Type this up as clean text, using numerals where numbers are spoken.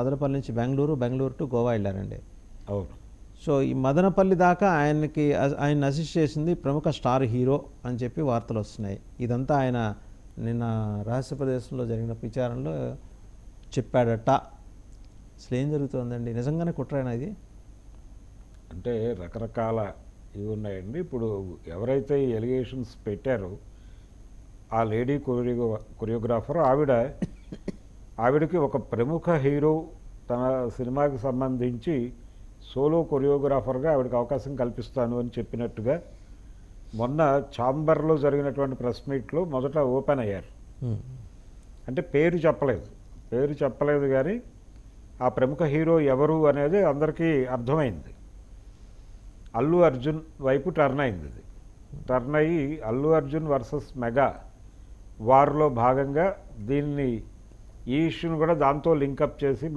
మదనపల్లి నుంచి బెంగళూరు, బెంగళూరు టు గోవా వెళ్ళారండి. అవును. సో ఈ మదనపల్లి దాకా ఆయన అసిస్ట్ చేసింది ప్రముఖ స్టార్ హీరో అని చెప్పి వార్తలు వస్తున్నాయి. ఇదంతా ఆయన నిన్న రహస్య ప్రదేశంలో జరిగిన విచారణలో చెప్పాడట. అసలు ఏం జరుగుతుందండి? నిజంగానే కుట్రేనా ఇది? అంటే రకరకాల ఇవి ఉన్నాయండి. ఇప్పుడు ఎవరైతే ఈ ఎలిగేషన్స్ పెట్టారో ఆ లేడీ కొరియోగ్రాఫర్ ఆవిడకి ఒక ప్రముఖ హీరో తన సినిమాకి సంబంధించి సోలో కొరియోగ్రాఫర్గా ఆవిడకి అవకాశం కల్పిస్తాను అని చెప్పినట్టుగా మొన్న ఛాంబర్లో జరిగినటువంటి ప్రెస్ మీట్లో మొదట ఓపెన్ అయ్యారు. అంటే పేరు చెప్పలేదు కానీ ఆ ప్రముఖ హీరో ఎవరు అనేది అందరికీ అర్థమైంది. అల్లు అర్జున్ వైపు టర్న్ అయింది. ఇది టర్న్ అయ్యి అల్లు అర్జున్ వర్సెస్ మెగా వార్లో భాగంగా ఈ ఇష్యూని కూడా దాంతో లింకప్ చేసి